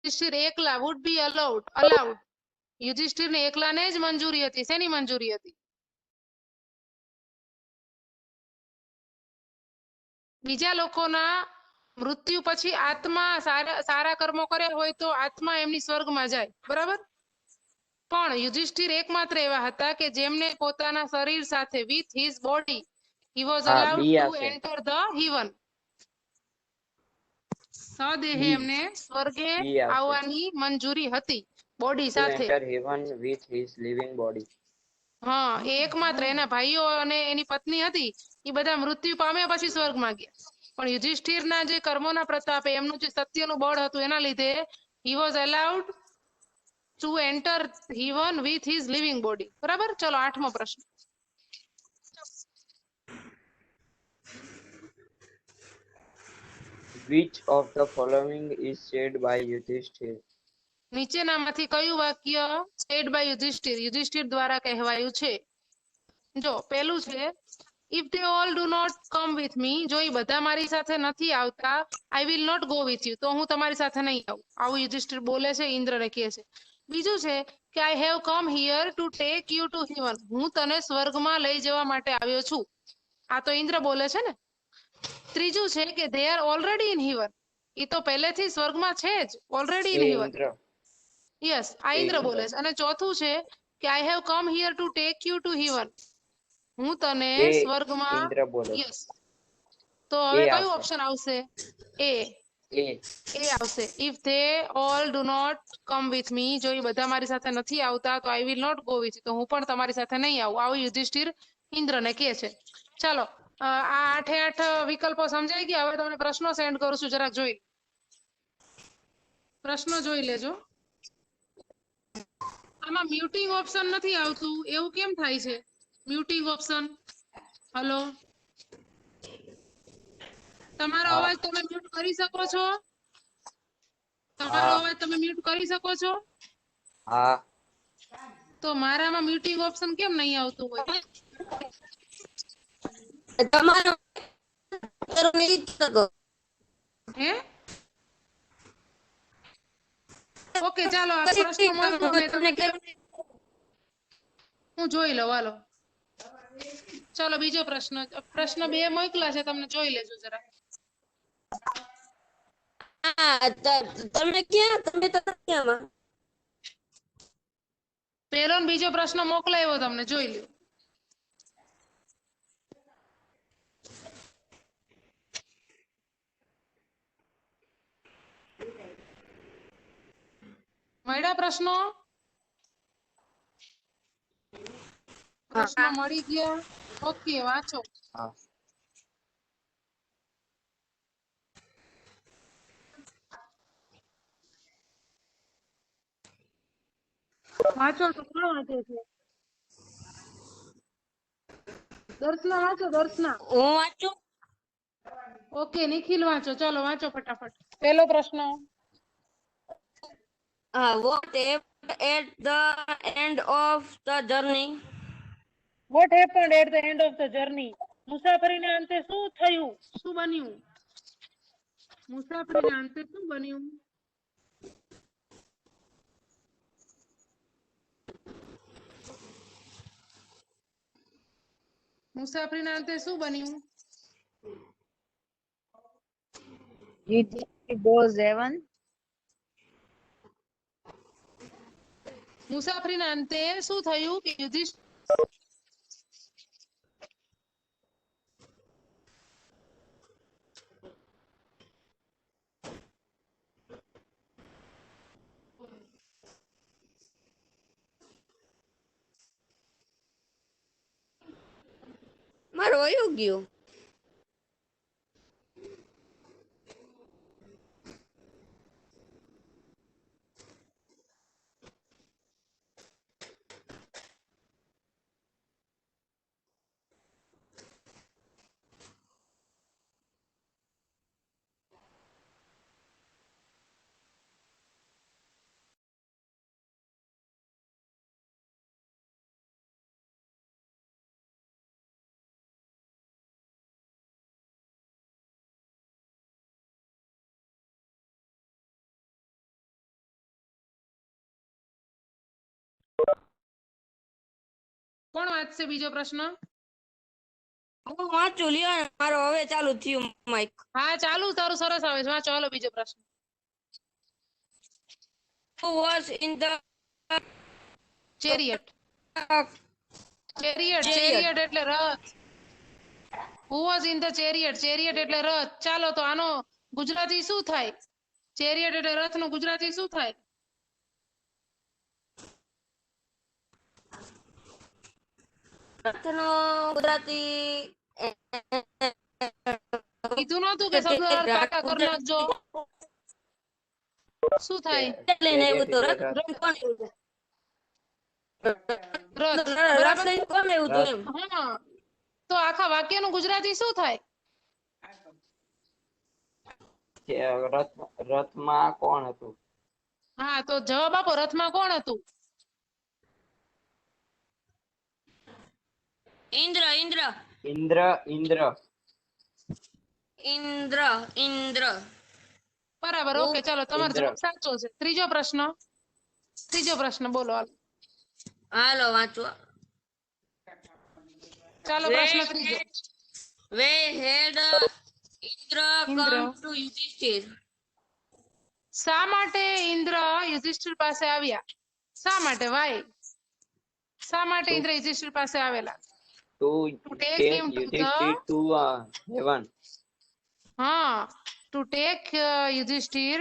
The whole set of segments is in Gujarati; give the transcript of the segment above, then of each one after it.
યુધિષ્ઠિર એકલા વુડ બી અલાઉડ યુધિષ્ઠિરને એકલાને જ મંજૂરી હતી. શેની મંજૂરી હતી? બીજા લોકોના મૃત્યુ પછી આત્મા સારા કર્મો કર્યા હોય તો આત્મા એમની સ્વર્ગમાં જાય, બરાબર? પણ યુધિષ્ઠિર એકમાત્ર એવા હતા કે જેમને પોતાના શરીર સાથે with his body he was હા allowed બી to આવશે. enter the heaven. સદેહે બી એમને સ્વર્ગે બી આવશે. આવવાની મંજૂરી હતી બોડી To સાથે. enter heaven with his living body. હા, એ એકમાત્ર એના ભાઈઓ અને એની પત્ની હતી એ બધા મૃત્યુ પામ્યા પછી સ્વર્ગમાં ગયા. પણ યુધિષ્ઠિરના જે કર્મોના પ્રતાપે એમનું જે સત્યનું બળ હતું એના લીધે he was allowed to enter heaven with his living body. બરાબર? ચલો 8મો પ્રશ્ન. Which of the following is said by Yudhishthir? નીચેનામાંથી કયું વાક્ય said by યુધિષ્ઠિર દ્વારા કહેવાયું છે? જો પહેલું છે if they all do not come with me, જો એ બધા મારી સાથે નથી આવતા, I will not go with you, તો હું તમારી સાથે નહીં આવું. આવું યુધિષ્ઠિર બોલે છે, ઇન્દ્રને કહે છે. બીજું છે કે I have come here to take you to heaven, હું તને સ્વર્ગમાં લઈ જવા માટે આવ્યો છું. આ તો ઇન્દ્ર બોલે છે ને. ત્રીજું છે કે they are already in heaven, એ તો પહેલેથી સ્વર્ગમાં છે જ, already in A heaven. Indra. Yes, આ એ ઇન્દ્ર ઇન્દ્ર. બોલે છે. અને ચોથું છે કે I have come here to take you to heaven, હું તને એ સ્વર્ગમાં. ઇન્દ્ર બોલે છે. યસ, તો એ હવે કયું આવશે. ઓપ્શન આવશે? એ એ આવશે. If they all do not come with me, જો એ બધા મારી સાથે નથી આવતા તો I will not go with, તો હું પણ તમારી સાથે નહીં આવું. આવું યુધિષ્ઠિર ઇન્દ્રને કહે છે. ચાલો, આ 8 વિકલ્પો સમજાઈ ગયા. હવે તમને પ્રશ્નો સેન્ડ કરું છું, જરાક જોઈ પ્રશ્નો જોઈ લેજો. આમાં મ્યુટિંગ ઓપ્શન નથી આવતું, એવું કેમ થાય છે? મ્યુટિંગ ઓપ્શન. હલો, તમારો હા. અવાજ તમે મ્યુટ કરી શકો છો? તમારો હા અવાજ તમે મ્યુટ કરી શકો છો? હા તો મારામાં મ્યુટિંગ ઓપ્શન કેમ નહીં આવતું હોય? તમારો નહીં શકો. હે? ઓકે, ચાલો આ પ્રશ્ન પછી મોકલો મેં તમને તમને, હું જોઈ લઉં. હાલો, ચાલો બીજો પ્રશ્ન. પ્રશ્ન 2 મોકલા છે, તમને જોઈ લેજો જરા. હા, તમે ક્યાં? તમે તો નથી આમાં. પહેલો ને બીજો પ્રશ્ન મોકલાયો તમને, જોઈ લ્યો. મળ્યા પ્રશ્નો? પ્રશ્નો મળી ગયા? ઓકે, વાંચો. હા. વાંચો તો, કોણ વાંચે છે? દર્શના વાંચો, દર્શના. હું વાંચું. ઓકે, નિખિલ વાંચો. ચાલો વાંચો ફટાફટ. પહેલો પ્રશ્ન. What happened at the end of the journey? What happened at the end of the journey? મુસાફરીના અંતે શું થયું? શું બન્યું? મુસાફરીના અંતે શું બન્યું? મુસાફરીના અંતે શું બન્યું? Yudhishthir goes heaven. મુસાફરીના અંતે શું થયું કે યુધિષ્ઠિર મારું વયું ગયું. કોણ વાંચશે બીજો પ્રશ્ન? હું વાંચું લ્યો ને, મારો હવે ચાલુ થયું માઈક. હા ચાલુ, તારું સરસ આવે છે. વાંચો હાલો બીજો પ્રશ્ન. Who was in the chariot. Chariot Chariot. Chariot એટલે રથ. Who was in the chariot? Chariot એટલે રથ. ચાલો તો આનો ગુજરાતી શું થાય? ચેરિયટ એટલે રથનું ગુજરાતી શું થાય? રથનો ગુજરાતી કીધું નતું કે શબ્દનો અર્થ પાકા કરી નાખજો. શું થાય? લઈને આવ્યું હતું. Chariot રથ એટલે કોણ આવ્યું હતું? રથ. રથ બરાબર. લઈને કોણ આવ્યું હતું એમ? હા, તો આખા વાક્યનું ગુજરાતી શું થાય? રથમાં કોણ હતું? હા, તો જવાબ આપો. રથમાં કોણ હતું? ઇન્દ્ર ઇન્દ્ર ઇન્દ્ર. ઇન્દ્ર. ઇન્દ્ર ઇન્દ્ર. બરાબર. ઓકે, ચાલો તમારો ઇન્દ્ર. જવાબ સાચો છે. ત્રીજો પ્રશ્ન બોલો હાલો. હાલો વાંચો. ચાલો પ્રશ્ન ત્રીજો. Where had Indra Indra. come to Yudhishthir? શા માટે ઇન્દ્ર યુધિષ્ઠિર પાસે આવ્યા? શા માટે? વાય? શા માટે ઇન્દ્ર યુધિષ્ઠિર પાસે આવેલા? To take take him to Yudhishthir to heaven. હા, to take Yudhishthir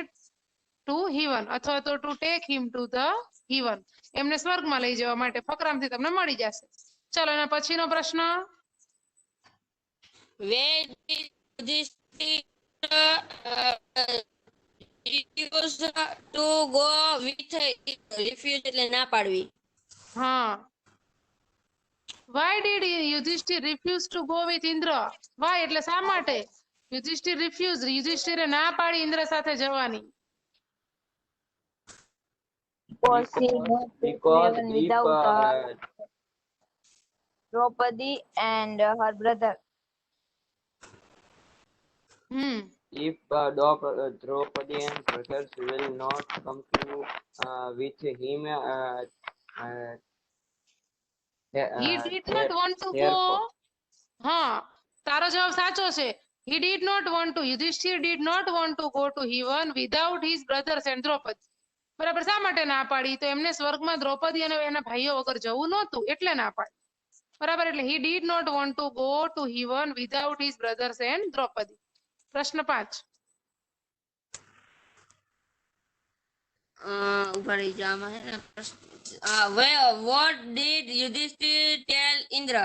to heaven, અથવા તો to take him to the heaven, એમને સ્વર્ગમાં લઈ જવા માટે. ફકરામથી તમને મળી જશે. ચાલો એના પછીનો પ્રશ્ન. Where did Yudhishthir refuse to go with refuse એટલે ના પાડવી. હા, why did Yudhishthir refuse to go with Indra? Why એટલે શા માટે? યુધિષ્ઠિર રિફ્યુઝ, યુધિષ્ઠિરે ના પાડી ઇન્દ્ર સાથે જવાની. Because he moved to Because heaven if without Draupadi and her brother. if Draupadi and brothers will not come to with him, He did not want to go. therefore, હા, તારો જવાબ સાચો છે. He did not want to. Yudhishthir did not want to go to heaven without his brothers and Draupadi. બરાબર. શા માટે ના પાડી? તો એમને સ્વર્ગમાં દ્રૌપદી અને એના ભાઈઓ વગર જવું નહોતું, એટલે ના પાડી. બરાબર. એટલે he did not want to go to heaven without his brothers and Draupadi. પ્રશ્ન 5. ઉભા રહી જા આમાં હે ને પ્રશ્ન. What did Yudhishthir tell Indra?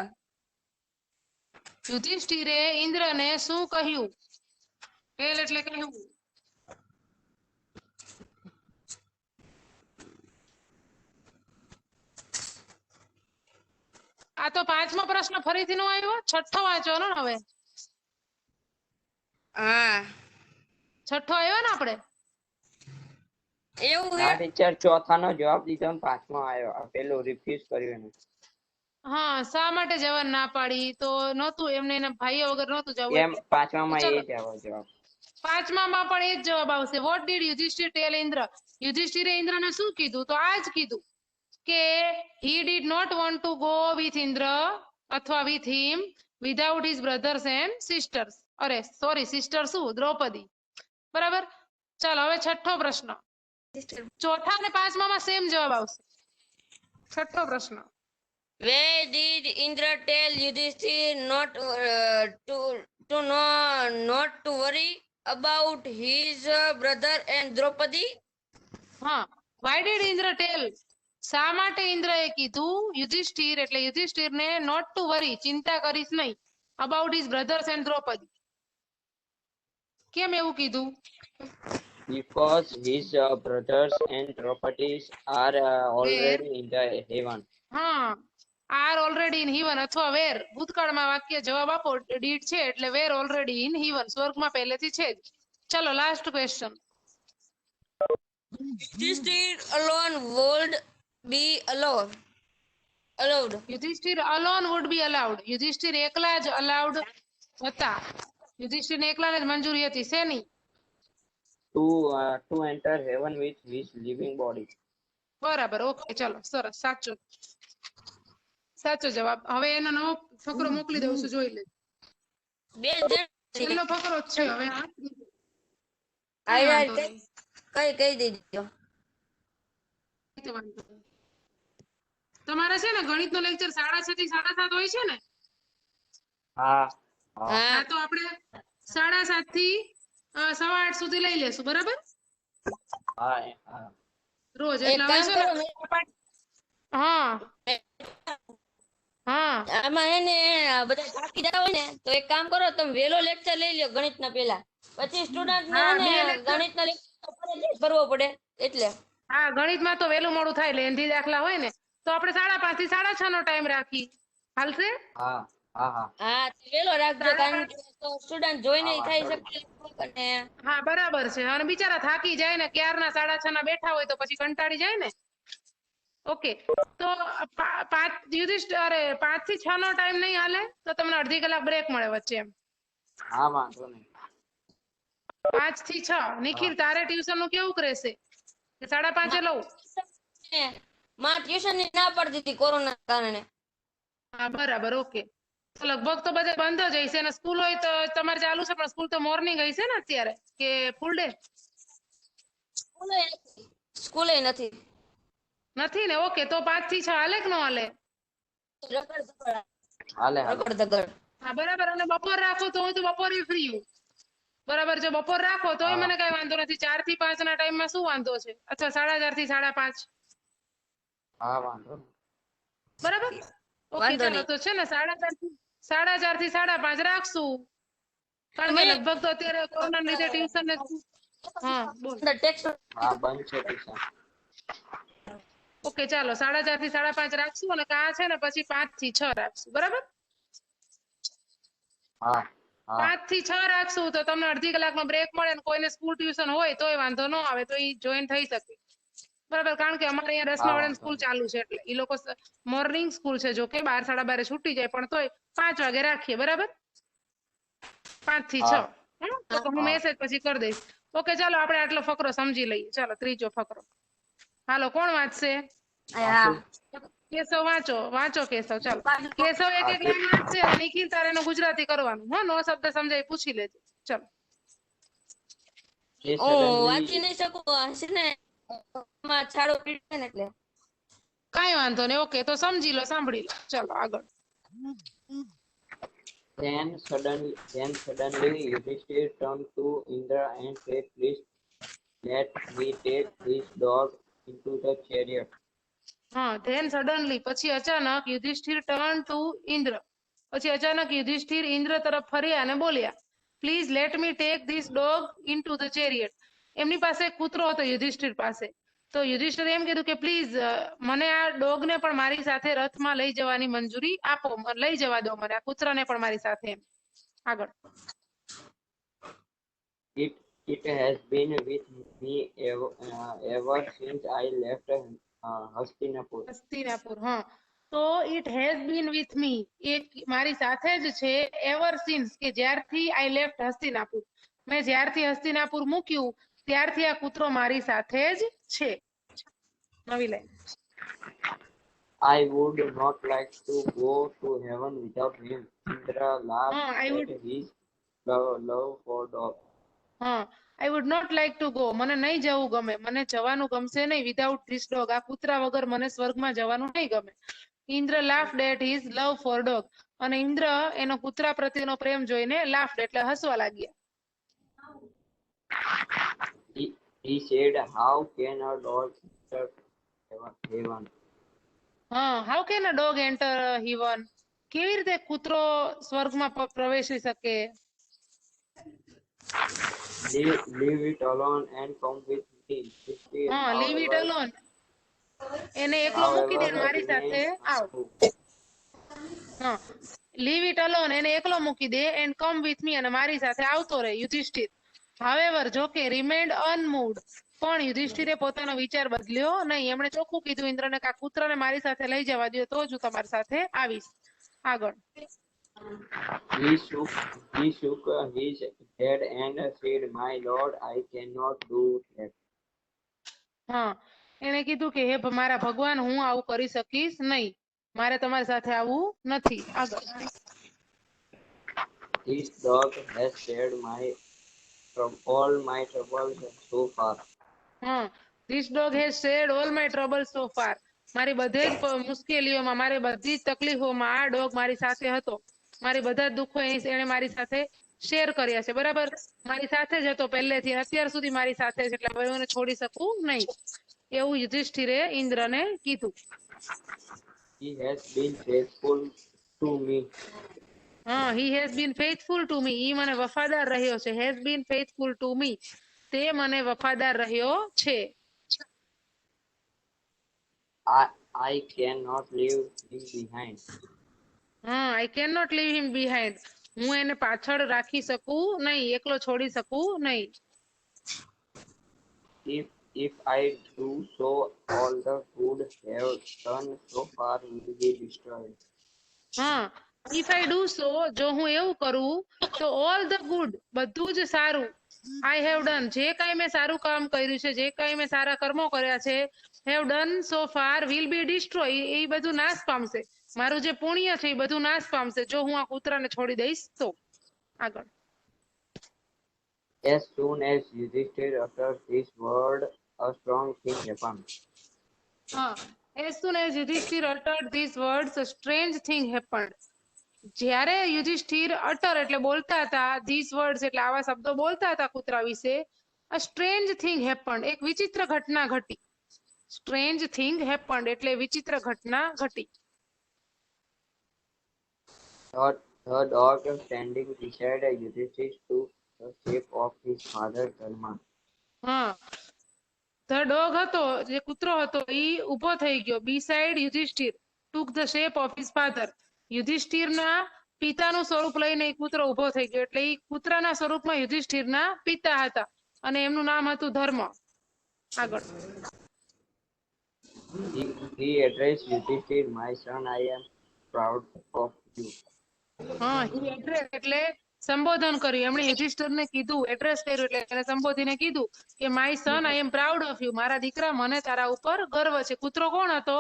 યુધિષ્ઠિરે ઇન્દ્રને શું કહ્યું? ટેલ એટલે કહેવું. આ તો 5મો પ્રશ્ન ફરીથી નો આવ્યો. 6ઠ્ઠો વાંચવાનો ને હવે. હા 6ઠ્ઠો આવ્યો ને આપણે? એવું આ હે. ટીચર ચોથાનો જવાબ દીધો ને પાંચમો આવ્યો. આ પેલું રિફ્યુઝ કર્યું એને. હા, શા માટે જવાન ના પાડી? તો નહોતું, એમને એના ભાઈઓ વગર નહોતું જવું. એમ પાંચમામાં ચલો. એ જ આવ્યો જવાબ. 5મામાં પણ એ જ જવાબ આવશે. વોટ ડીડ યુધિષ્ઠિર ટેલ ઇન્દ્ર? યુધિષ્ઠિરે ઇન્દ્રને શું કીધું? તો આ જ કીધું કે he did not want to go with Indra અથવા with him without his brothers and sisters. અરે સોરી, સિસ્ટર શું? દ્રૌપદી. બરાબર. ચાલો હવે 6ઠ્ઠો પ્રશ્ન. ચોથા અને 5મામાં સેમ જવાબ આવશે. 6ઠ્ઠો પ્રશ્ન. Where did Indra tell Yudhishthir not to worry about his brother and Draupadi? હા, why did Indra tell? શા માટે ઇન્દ્રએ કીધું યુધિષ્ઠિર એટલે યુધિષ્ઠિરને નોટ ટુ વરી, ચિંતા કરીશ નહીં, about his brothers and Draupadi? કેમ એવું કીધું? Because his brothers and Draupadi are already in the heaven. હા, આર ઓલરેડી ઇન હિવન અથવા વેર. ભૂતકાળમાં વાક્ય જવાબ આપો. ડીડ છે એટલે વેર ઓલરેડી ઇન હિવન, સ્વર્ગમાં પહેલેથી છે જ. ચલો last question. Yudhishthir alone would be allowed. Yudhishthir alone would be allowed. Yudhishthir એકલા જ અલાઉડ હતા. યુધિષ્ઠિરને એકલાને જ મંજૂરી હતી. શેની? To enter heaven with his living body. બરાબર. ઓકે, ચલો સરસ, સાચું. સાચો જવાબ. હવે એનો નવો ફકરો મોકલી દઉં છું, જોઈ લે. બે જણ એનો ફકરો જ છે હવે. હા, કઈ આયા વાંધો નહીં. કઈ દીધો. કઈ તો વાંધો નહીં. તમારે છે ને ગણિતનો લેક્ચર 6:30 થી 7:30 હોય છે ને? હા હા હા હા, તો આપણે 7:30 થી 8:15 સુધી લઈ લેશું, બરાબર? હા હા રોજ. એક એટલે હવે કામ છે કરો ને હા હા આમાં હે ને બધા થાકી જતા હોય ને તો એક કામ કરો, તમે વેલો લેક્ચર લઈ લ્યો ગણિતના પેલા, પછી સ્ટુડન્ટ ને હા, હે ને બે lecture. ગણિતના લેક્ચર ભરવો પડે એટલે. હા, ગણિતમાં તો વહેલું મોડું થાય, એટલે એનથી દાખલા હોય ને તો આપણે 5:30 થી 6:30 નો ટાઈમ રાખી. હાલશે? હા હા હા હા તો વેલો રાખજો, કારણ 5:30. કે તો સ્ટુડન્ટ જોઈ હા નહીં થઈ વાંધો નહીં. શકે અને હા, બરાબર છે. અને બિચારા થાકી જાય ને, ક્યારના 6:30 ના બેઠા હોય તો પછી કંટાળી જાય ને. ઓકે, તો 5 થી 6 નો ટાઈમ નહીં હાલે તો તમને અડધી કલાક બ્રેક મળે વચ્ચે એમ. હા વાંધો નહીં. 5 થી 6. નિખિલ, તારે ટ્યુશન નું કેવું રહેશે? કે 5:30 લઉં? માં ટ્યુશન ની ના પડતી હતી કોરોના કારણે. હા, બરાબર. ઓકે, તો લગભગ તો બધે બંધ જ હશે, અને સ્કૂલ હોય તો તમારે ચાલુ છે, પણ સ્કૂલ તો મોર્નિંગ હશે ને અત્યારે, કે ફૂલ ડે? સ્કૂલે નથી. નથી ને? ઓકે, તો 5 થી 6 હાલે કે ન હાલે? હાલે હાલે. રગડ દગડ. હા, બરાબર. અને બપોર રાખો તો હું તો બપોરે ફ્રી હું. બરાબર. જો બપોર રાખો તોય હા મને કઈ વાંધો નથી. 4 થી 5 ના ટાઈમમાં શું વાંધો છે? અથવા 4:30 થી 5:30. હા વાંધો નહીં. બરાબર. ઓકે, વાંધો ચાલો. નહીં. તો છે ને 4:30 થી 5:30 રાખશું. કારણ કે લગભગ તો અત્યારે કોરોના લીધે ટ્યુશન ને હા, બોલ. ટેક્સ્ટ હા બંધ છે ટ્યુશન. ઓકે, ચાલો. 4:30 થી 5:30 રાખશું, અને આ છે ને પછી 5 થી 6 રાખશું. બરાબર. હા હા 5 થી 6 રાખશું તો તમને અડધી કલાકનો બ્રેક મળે, ને કોઈને સ્કૂલ ટ્યુશન હોય તોય વાંધો ન આવે, તો ઈ જોઈન થઈ શકે. બરાબર. કારણ કે અમારે અહીંયા 10 હા વાળાની વાંધો સ્કૂલ નહીં. ચાલુ છે, એટલે ઈ લોકો મોર્નિંગ સ્કૂલ છે, જો કે 12 12:30 છૂટી જાય, પણ તોય 5 વાગે રાખીએ. બરાબર. 5 થી 6. હા તો હું હા મેસેજ પછી કરી દઈશ. ઓકે, ચાલો આપણે આટલો ફકરો સમજી લઈએ. ચાલો, ત્રીજો ફકરો. હાલો, કોણ વાંચશે? વાંચું. કેશવ વાંચો. વાંચો કેશવ. ચાલો, કેશવ એક હા એક લાઈન વાંચશે, અને નિખિલ તારે એનું ગુજરાતી કરવાનું. હા, નો શબ્દ સમજાય પૂછી લેજો. ચાલો. he હું વાંચી suddenly નહીં શકું હશે ને માં છાડો પીડે ને એટલે. કાંઈ વાંધો નહીં. ઓકે, તો સમજી લો, સાંભળી લો. ચાલો, આગળ. then suddenly Yudhishthir turned to Indra and said, please let me take this dog into the chariot. હા, ધેન સડનલી, પછી અચાનક યુધિષ્ઠિર ટર્ન ટુ ઇન્દ્ર. પછી અચાનક યુધિષ્ઠિર ઇન્દ્ર તરફ ફર્યા અને બોલ્યા, please let me take this dog into the chariot. એમની પાસે એક કૂતરો હતો યુધિષ્ઠિર પાસે. તો યુધિષ્ઠિર એમ કીધું કે પ્લીઝ મને આ ડોગને પણ મારી સાથે રથમાં લઈ જવાની મંજૂરી આપો, લઈ જવા દો મને, આ કૂતરાને પણ મારી સાથે. એમ. આગળ. It has been with me ever since I left Hastinapur. Hastinapur. હા, તો it has been with me, એ મારી સાથે જ છે, એવર સિન્સ, કે જ્યારથી આઈ લેફ્ટ હસ્તિનાપુર, મેં જ્યારથી હસ્તિનાપુર મૂક્યું ત્યારથી આ કૂતરો મારી સાથે જ છે. નવી line. I would not like to go to heaven without him. Indra laughed હા, I at would his love for dog. હા, I would not like to go, મને નહીં જવું ગમે, મને જવાનું ગમશે નહીં વિધાઉટ ધીસ ડોગ, આ કૂતરા વગર મને સ્વર્ગમાં જવાનું નહીં ગમે. Indra laughed at his love for dog, અને ઇન્દ્ર એનો કૂતરા પ્રત્યેનો પ્રેમ જોઈને લાફ્ડ એટલે હસવા લાગ્યા. He said, how can a dog enter heaven? હા, how can a dog enter heaven, કેવી રીતે કૂતરો સ્વર્ગમાં પ્રવેશી શકે? Leave it alone and come with me. Yudhishthir, હા, લીવ ઇટ અલોન, એને એકલો મૂકી દે, however, મારી સાથે remained આવ. unmoved. હા, લીવ ઇટ અલોન, એને એકલો મૂકી દે, એન્ડ કમ વિથ મી, અને મારી સાથે આવતો રહે. યુધિષ્ઠિર, હાવેવર, જો કે, રિમેન્ડ અનમૂવ્ડ, પણ યુધિષ્ઠિરે પોતાનો વિચાર બદલ્યો નહીં. એમણે ચોખ્ખું કીધું ઇન્દ્રને કે આ કૂતરાને મારી સાથે લઈ જવા દો, તો જ હું તમારી સાથે આવીશ. આગળ. He shook his head and said, my lord, I cannot do that. હા, એને કીધું કે હે મારા ભગવાન, હું આવું કરી શકીશ નહીં. મારે તમારી સાથે આવવું નથી. આગળ. This dog has shared all my troubles so far. હા, this dog has shared all my trouble so far. મારી બધે જ મુશ્કેલીઓમાં, મારી બધી જ તકલીફોમાં આ ડોગ મારી સાથે હતો. મારી બધા જ દુઃખો એણે મારી સાથે શેર કર્યા છે. બરાબર, મારી સાથે જ હતો પહેલેથી, અત્યાર સુધી મારી સાથે છે, એટલે હવે હું એને છોડી શકું નહીં. એવું યુધિષ્ઠિરે ઇન્દ્રને કીધું. He has been faithful to me. હા, he has been faithful to me. ઈ મને વફાદાર રહ્યો છે. has been faithful to me. તે મને વફાદાર રહ્યો છે. I cannot leave him behind. હા, I cannot leave him behind. હું એને પાછળ રાખી શકું નહીં, એકલો છોડી શકું નહીં. If I do so, all the good have done so far will be destroyed. હા, if I do so, જો હું એવું કરું તો all the good, બધું જ સારું, I have done, જે કાંઈ મેં સારું કામ કર્યું છે, જે કાંઈ મેં સારા કર્મો કર્યા છે, have done so far will be destroyed, એ બધું નાશ પામશે. મારું જે પુણ્ય છે એ બધું નાશ પામશે જો હું આ કૂતરાને છોડી દઈશ તો. આગળ. As soon as Yudhishthir uttered this word, a strong thing happened. હા, as soon as Yudhishthir uttered these words, a strange thing happened. જ્યારે યુધિષ્ઠિર અટર એટલે બોલતા હતા, these words એટલે આવા શબ્દો બોલતા હતા કૂતરા વિશે, a strange thing happened, એક વિચિત્ર ઘટના ઘટી. strange thing happened એટલે વિચિત્ર ઘટના ઘટી. The dog standing beside Yudhishthir took the shape of his father Dharma. હા, the dog હતો, જે કૂતરો હતો ઈ ઊભો થઈ ગયો, beside Yudhishthir, took the shape of his father. યુધિષ્ઠિરના પિતાનું સ્વરૂપ લઈને એ કૂતરો ઊભો થઈ ગયો, એટલે ઈ કૂતરાના સ્વરૂપમાં યુધિષ્ઠિરના પિતા હતા અને એમનું નામ હતું ધર્મ. આગળ. He addressed Yudhishthir, my son, I am proud of you. હા, he address એટલે સંબોધન કર્યું. એમણે યુધિષ્ઠિરને કીધું, એડ્રેસ કર્યું એટલે એને સંબોધીને કીધું કે my son I am proud of you, મારા દીકરા મને તારા ઉપર ગર્વ છે. કૂતરો કોણ હતો?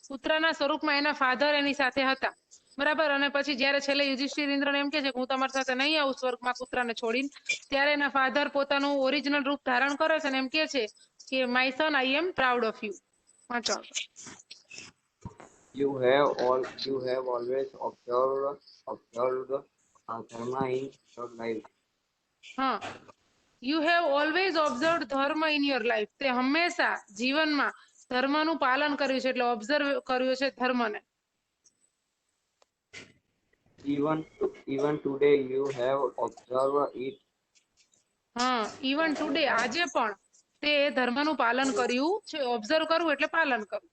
કૂતરાના સ્વરૂપમાં એના ફાધર એની સાથે હતા. બરાબર, અને પછી જ્યારે છેલ્લે યુધિષ્ઠિર ઇન્દ્રને એમ કે છે કે હું તમારી સાથે નહીં આવું સ્વર્ગમાં કૂતરાને છોડીને, ત્યારે એના ફાધર પોતાનું ઓરિજિનલ રૂપ ધારણ કરે છે અને એમ કે છે કે my son I am proud of you. વાંચો. You have always observed dharma in your life. હા, યુ હેવ ઓલવેઝ ઓબ્ઝર્વડ ધર્મ ઇન યોર લાઈફ. તે હંમેશા જીવનમાં ધર્મનું પાલન કર્યું છે, એટલે ઓબ્ઝર્વ કર્યું છે ધર્મને. Even today you have observed it. હા, ઇવન ટુડે, આજે પણ તે ધર્મનું પાલન કર્યું છે. ઓબ્ઝર્વ કરવું એટલે પાલન કરવું.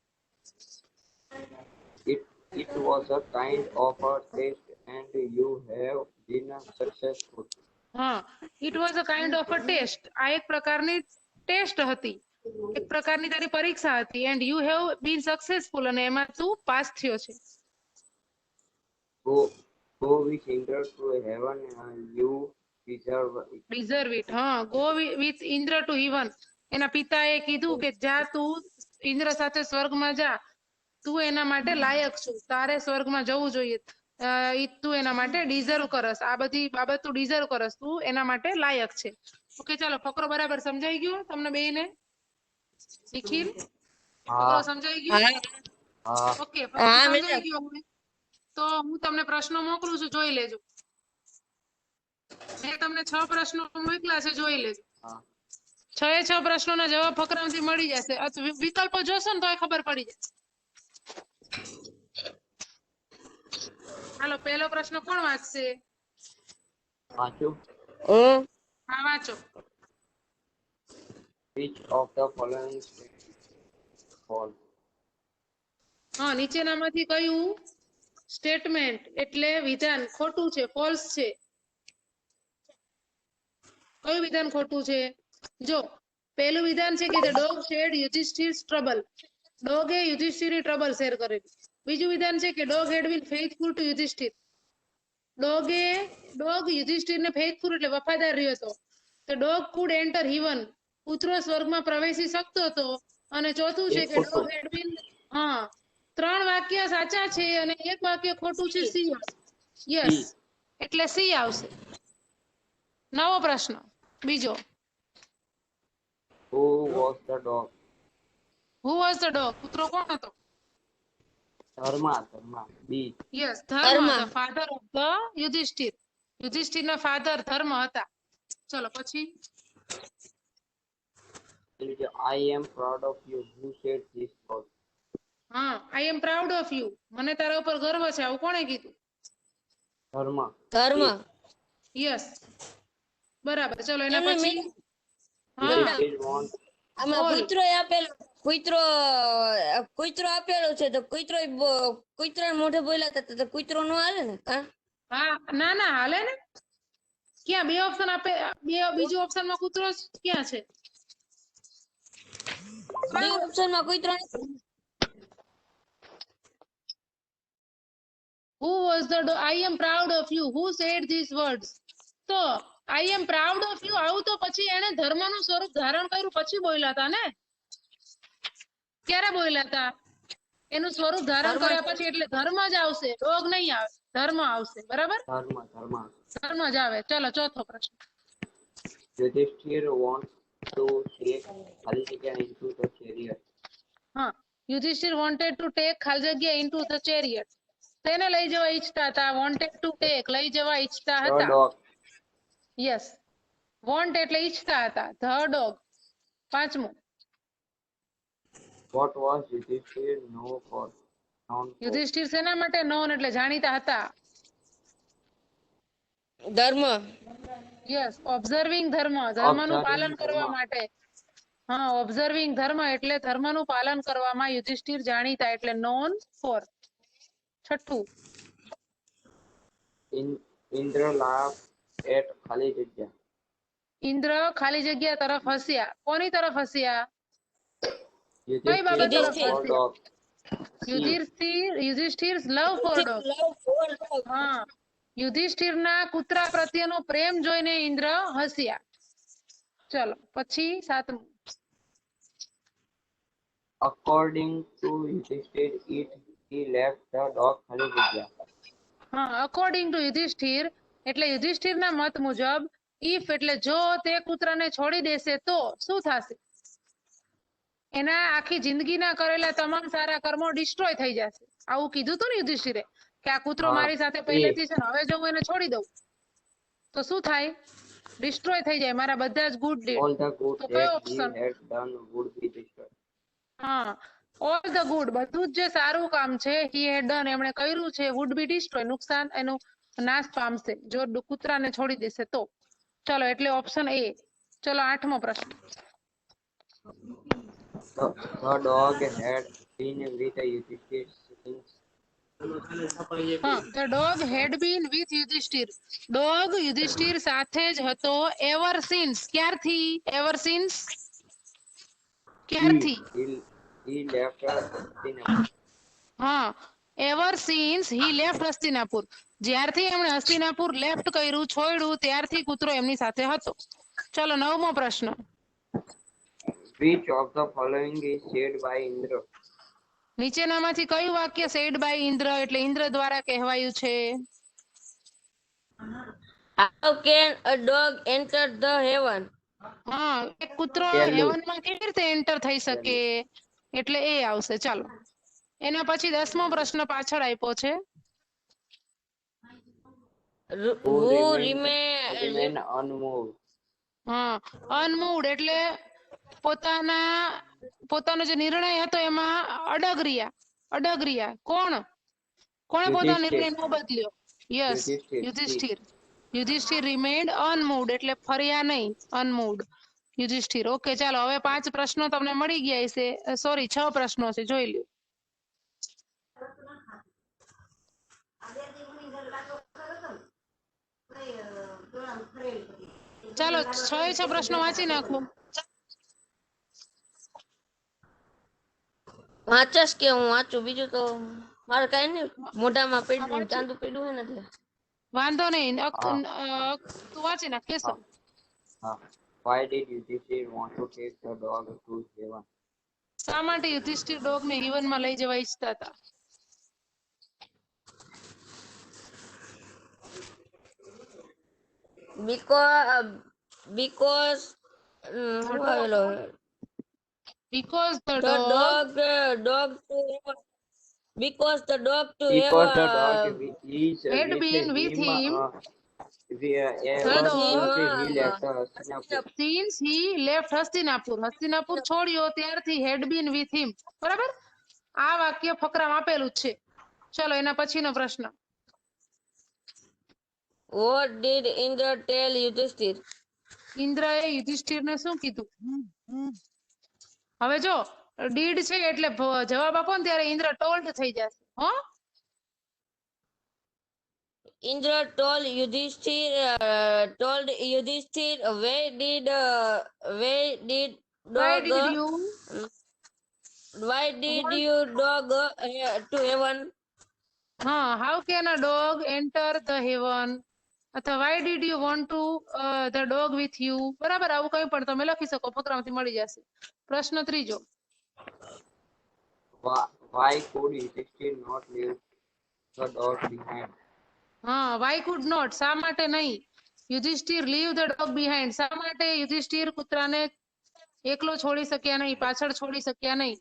It was a kind of a test and you have been successful. હા, it was a kind of a test. આ એક પ્રકારની ટેસ્ટ હતી, એક પ્રકારની તારી પરીક્ષા હતી. And you have been successful, અને એમાં તું પાસ થયો છે. Go with Indra to heaven, you deserve it. Deserve it. હા, go with Indra to heaven. એના પિતાએ કીધું કે જા તું ઇન્દ્ર સાથે સ્વર્ગમાં જા, તું એના માટે લાયક છું, તારે સ્વર્ગમાં જવું જોઈએ. તું એના માટે ડિઝર્વ કરસ, આ બધી બાબત તું ડિઝર્વ કરસ, તું એના માટે લાયક છે. ઓકે, ચાલો, ફકરો બરાબર સમજાઈ ગયો તમને બેયને? નિખિલ, ફકરો સમજાઈ ગયો? ઓકે, ફકરો સમજાઈ ગયો હવે? તો હું તમને પ્રશ્નો મોકલું છું, જોઈ લેજો. મેં તમને 6 પ્રશ્નો મોકલા છે, જોઈ લેજો. 6 પ્રશ્નોના જવાબ ફકરામાંથી મળી જશે. વિકલ્પો જોશો ને તો ખબર પડી જશે. હાલો, પહેલો પ્રશ્ન કોણ વાંચશે? વાંચો. હા, વાંચો. Which of the following statements false? હા, નીચેનામાંથી કયું સ્ટેટમેન્ટ એટલે વિધાન ખોટું છે, ફોલ્સ છે? કયું વિધાન ખોટું છે? જો પહેલું વિધાન છે કે the dog shared Yudhishthir's trouble. ડોગે યુધિષ્ઠિરની ટ્રબલ શેર કરેલી. બીજું વિધાન છે કે dog had been faithful to Yudhishthir. Dog યુધિષ્ઠિરને ફેithful એટલે વફાદાર રહ્યો હતો. તો dog could enter heaven. કૂતરો સ્વર્ગમાં પ્રવેશી શકતો હતો. અને ચોથું છે કે dog had been 3 વાક્ય સાચા છે અને 1 વાક્ય ખોટું છે. સી યસ, એટલે સી આવશે. નવો પ્રશ્ન બીજો. Who was the dog? Who was the dog? કૂતરો કોણ હતો? Dharma. B. Yes, Dharma, Dharma. The father of the Yudhishthir. યુધિષ્ઠિરના ફાધર ધર્મ હતા. ચલો પછી. I am proud of you. Who said this word? હા, આઈ એમ પ્રાઉડ ઓફ યુ. મને તારા ઉપર ગર્વ છે, આવું કોણે કીધું? ધર્મા. ધર્મ. યસ, બરાબર. ચલો એના એમને પછી. મેં- હા, Yuধিષ્ઠિર want આમાં બોલ. કૂતરો આપેલો છે તો કૂતરા મોઢે બોલ્યા હતા તો કૂતરો નો હાલે ને કા? હા, ના ના હાલે ને. ક્યાં બે ઓપ્શન આપે? બીજો ઓપ્શન માં કૂતરો ક્યાં છે? બે ઓપ્શન માં કૂતરો નથી. Who was the I am proud of you. Who said these words? તો I am proud of you આવું તો પછી એને ધર્મનું સ્વરૂપ ધારણ કર્યું પછી બોલ્યા હતા ને. ક્યારે બોલ્યા હતા? એનું સ્વરૂપ ધારણ ધર્મ. કર્યા પછી, એટલે ધર્મ જ આવશે, ડોગ નહીં આવે, ધર્મ આવશે. બરાબર, ધર્મા. ધર્મ જ આવે. ચલો ચોથો પ્રશ્ન. Yuধিષ્ઠિર wants to take ખાલી જગ્યા into the chariot. હા, યુધિષ્ઠિર wanted to take ખાલી જગ્યા into the chariot. તેને લઈ જવા ઈચ્છતા હતા. wanted to take લઈ જવા ઈચ્છતા The હતા. dog. યસ, want એટલે ઈચ્છતા હતા. the dog. પાંચમું. What was Yuধিષ્ઠિર known for? Yudhishthir શેના માટે નોન એટલે જાણીતા હતા? ધર્મ. યસ, ઓબ્ઝર્વિંગ ધર્મ, ધર્મનું Observing પાલન કરવા ધર્મ. માટે. હા, ઓબ્ઝર્વિંગ ધર્મ એટલે ધર્મનું પાલન કરવામાં યુધિષ્ઠિર જાણીતા, એટલે નોન ફોર. છઠ્ઠું. Indra laughed at ખાલી જગ્યા. ઇન્દ્ર ખાલી જગ્યા તરફ હસ્યા. કોની તરફ હસ્યા? કઈ બાબત તરફ યુધિષ્ઠિર. for હસ્યા? dog. Yudhishthir love for dog. હા, યુધિષ્ઠિરના કૂતરા પ્રત્યેનો પ્રેમ જોઈને ઇન્દ્ર હસ્યા. ચલો પછી સાતમું. According to Yuধিષ્ઠિર, he left the dog ખાલી જગ્યા. હા, અકોર્ડિંગ ટુ યુધિષ્ઠિર એટલે યુધિષ્ઠિરના મત મુજબ ઇફ એટલે જો તે કૂતરાને છોડી દેશે તો શું થશે? એના આખી જિંદગીના કરેલા તમામ સારા કર્મો ડિસ્ટ્રોય થઈ જશે. આવું કીધું હતું ને યુધિષ્ઠિરે કે આ કૂતરો હા, મારી સાથે પહેલેથી છે ને, હવે જો હું એને છોડી દઉં તો શું થાય? ડિસ્ટ્રોય થઈ જાય મારા બધા જ good did. All the good તો કયો that he option? had done would be destroyed. હા, ઓલ ધ ગુડ, બધું જ જે સારું કામ છે he had done એમણે કર્યું છે, would be destroy નુકસાન, એનું નાશ પામશે જો કૂતરાને છોડી દેશે તો. ચલો એટલે ઓપ્શન એ. ચલો આઠમો પ્રશ્ન. The dog had been with Yuধিષ્ઠિર since હા, the dog had been with Yudhishthir. Dog Yudhishthir સાથે જ હતો ever since. ક્યારથી? ever since ક્યારથી? he left Hastinapur. હા, ever since he left Hastinapur. જ્યારથી એમણે હસ્તિનાપુર લેફ્ટ કર્યું, છોડ્યું, ત્યારથી કૂતરો એમની સાથે હતો. ચલો નવમો પ્રશ્ન. Which of the following is said by Indra? નીચેનામાંથી કયું વાક્ય said by ઇન્દ્ર એટલે ઇન્દ્ર દ્વારા કહેવાયું છે? How can a dog enter the heaven? હા, એક કૂતરો પહેલું. હેવનમાં કેવી રીતે એન્ટર થઈ શકે? એટલે એ આવશે. ચાલો એના પછી 10મો પ્રશ્ન પાછળ આપ્યો છે. Who remain unmoved. હા, અનમૂડ એટલે પોતાનો જે નિર્ણય હતો એમાં અડગ રહ્યા. કોણે પોતાનો નિર્ણય ન બદલ્યો? યસ, યુધિષ્ઠિર. યુધિષ્ઠિર રિમેન્ડ અનમૂડ એટલે ફર્યા નહીં, અનમૂડ. યુધિષ્ઠિર. ઓકે, ચાલો હવે 5 પ્રશ્નો તમને મળી ગયા હશે. સોરી 6 પ્રશ્નો છે, જોઈ લ્યો. ચાલો 6 પ્રશ્નો વાંચી નાખો. વાંચસ કે હું વાંચું? બીજું તો મારે કઈ નહીં, મોઢામાં પડ્યું ચાંદુ પડ્યું હોય ને એટલે. વાંધો નહીં, તું વાંચી નાખ. Keshav. Why did Yuধিષ્ઠિર want to take the dog to heaven? શા માટે યુધિષ્ઠિર ડોગને હિવનમાં લઈ જવા ઈચ્છતા હતા? because શું આવેલો Because the the dog dog to because the dog to Because the have dog is had with been with him since he left Hastinapur. Hastinapur છોડ્યો ત્યારથી had been with him. બરાબર? આ વાક્ય ફકરામાં આપેલું જ છે. ચલો એના પછીનો પ્રશ્ન. what did Indra tell Yudhishthir? ઇન્દ્રએ યુધિષ્ઠિરને શું કીધું? હવે જો ડીડ છે એટલે જવાબ આપો ને ત્યારે ઇન્દ્ર ટોલ્ડ થઈ જશે. હો? Indra told Yudhishthir where did Why dog did you why did you dog to heaven? how can a dog enter the heaven? અથવા why did you want to the dog with you? બરાબર, આવું કંઈ પણ તમે લખી શકો, ફકરામાંથી મળી જશે. પ્રશ્ન ત્રીજો. Why could Yudhishthir not leave the dog behind? why could not, શા માટે નહીં? Yudhishthir leave the dog behind, શા માટે યુધિષ્ઠિર કૂતરાને એકલો છોડી શક્યા નહીં, પાછળ છોડી શક્યા નહીં?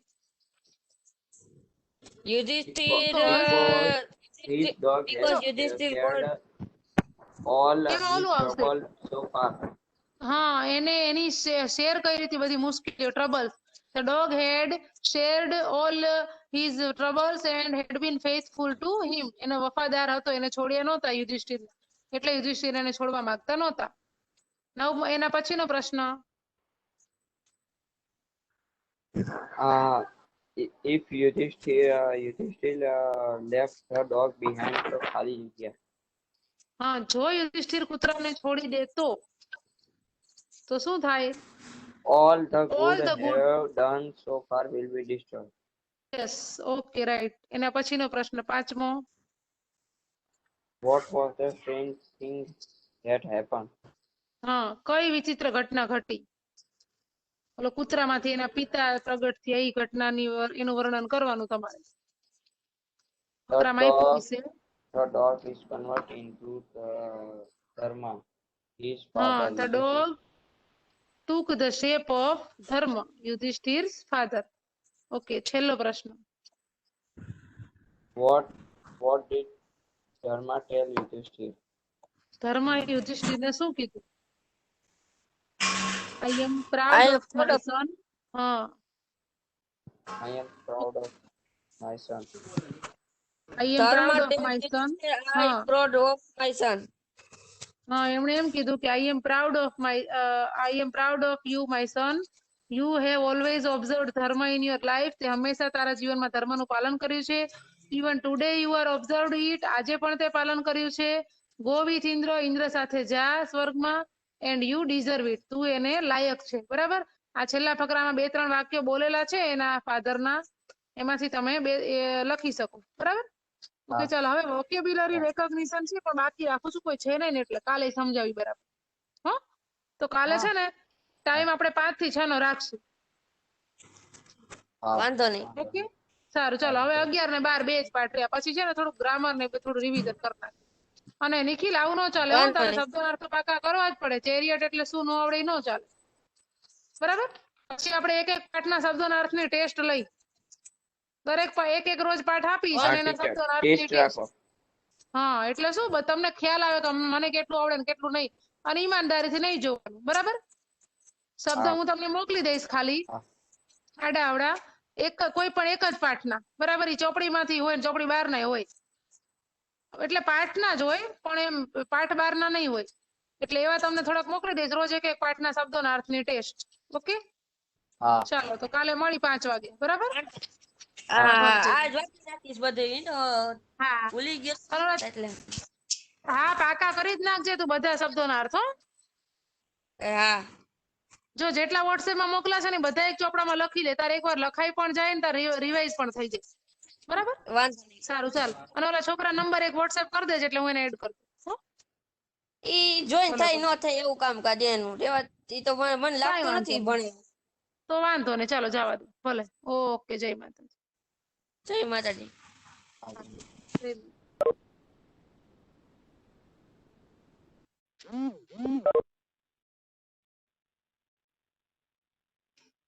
Yudhishthir His dog because has Yudhishthir shared all his એમાં ઓલું આવશે. trouble so far. એને એની શેર કરી હતી બધી મુશ્કેલીઓ, troubles. The dog had shared all his troubles and had been faithful to him. એનો વફાદાર હતો, એને છોડ્યા નહોતા યુધિષ્ઠિર, એટલે યુધિષ્ઠિર એને છોડવા માંગતા નહોતા. એના પછીનો પ્રશ્ન. If Yudhishthir left the dog behind, તો ખાલી જગ્યા. જો યુધિષ્ઠિર કૂતરાને છોડી દે તો શું થાય? All the All good the good- have done so far will be destroyed. Yes, okay, right. એના પછીનો પ્રશ્ન, પાંચમો. What was the strange thing that happened? કઈ વિચિત્ર ઘટના ઘટી? ઓલો કૂતરામાંથી એના પિતા પ્રગટ થયા, એ ઘટનાની એનું વર્ણન કરવાનું તમારે. ફકરામાં આપ્યું છે. The dog is converted into the Dharma. His father. The dog took the shape of Dharma, Yudhishthir's father. Okay, છેલ્લો પ્રશ્ન. What did Dharma tell Yudhishthir? ધર્મ યુધિષ્ઠિરને શું કીધું? I am proud of my son. I am proud of my son. I am proud of my son. I am proud of my son. એમણે એમ કીધું કે I am proud of you, my son. You have always observed dharma in your life. તે હંમેશા તારા જીવનમાં ધર્મનું પાલન કર્યું છે. Even today you are observed it. આજે પણ તે પાલન કર્યું છે. Go with Indra. ઇન્દ્ર સાથે જા સ્વર્ગમાં. And you deserve it. તું એને લાયક છે. બરાબર? આ છેલ્લા ફકરામાં 2-3 વાક્યો બોલેલા છે એના ફાધરના, એમાંથી તમે લખી શકો. બરાબર? ઓકે, ચાલો હવે વોકેબ્યુલરી રેકોગ્નિશન છે, પણ બાકી રાખું છું, કોઈ છે નહીં ને એટલે કાલે સમજાવી. બરાબર? તો કાલે છે ને ટાઈમ આપણે 5 થી 6 નો રાખશું. વાંધો નહીં. ઓકે, સારું. ચાલો હવે 11 ને 12 બે જ પાઠ રહ્યા, પછી છે ને થોડુંક ગ્રામર ને થોડું રિવિઝન કરતા. અને નિખિલ આવું ન ચાલે, તારે શબ્દોના અર્થ પાકા કરવા જ પડે. ચેરિયટ એટલે શું ન આવડે ન ચાલે. બરાબર? પછી આપણે એક પાઠના શબ્દોના અર્થની ટેસ્ટ લઈ, દરેક એક રોજ પાઠ આપીશ અને એના શબ્દોના અર્થની ટેસ્ટ. એટલે શું તમને ખ્યાલ આવે તો મને કેટલું આવડે ને કેટલું નહીં, અને ઈમાનદારીથી નહીં જોવાનું. બરાબર? શબ્દ હું તમને મોકલી દઈશ ખાલી આડા આવડા, કોઈ પણ એક જ પાઠના. બરાબર? એ ચોપડીમાંથી હોય ને ચોપડી બહારના હોય, એટલે પાઠના જ હોય પણ એમ પાઠ બહારના નહીં હોય. એટલે એવા તમને થોડાક મોકલી દઈશ, રોજ એક પાઠના શબ્દોના અર્થની ટેસ્ટ. ઓકે, ચાલો તો કાલે મળી 5 વાગે. બરાબર? આજ વાંચી નાખીશ બધું, ભૂલી ગયો એટલે. પાકા કરી જ નાખજે તું બધા શબ્દોના અર્થ. જો જેટલા વોટ્સએપમાં મોકલાશે ને બધા એક ચોપડામાં લખી લે, તારે એકવાર લખાઈ પણ જાય ને તારે રિવાઇઝ પણ થઈ જાય. બરાબર? સારું, ચાલ. અને ઓલા છોકરા નંબર એક વોટ્સએપ કરી દેજે એટલે હું એને એડ કરી દઉં. ઈ જોઈન થાય ન થાય એવું કામ કાજ એનું રેવા. ઈ તો મને લાગતું નથી ભણે. તો વાંધો નહીં, ચાલો જવા દો ભલે. ઓકે, જય માતાજી. જય માતાજી. આગળ. જય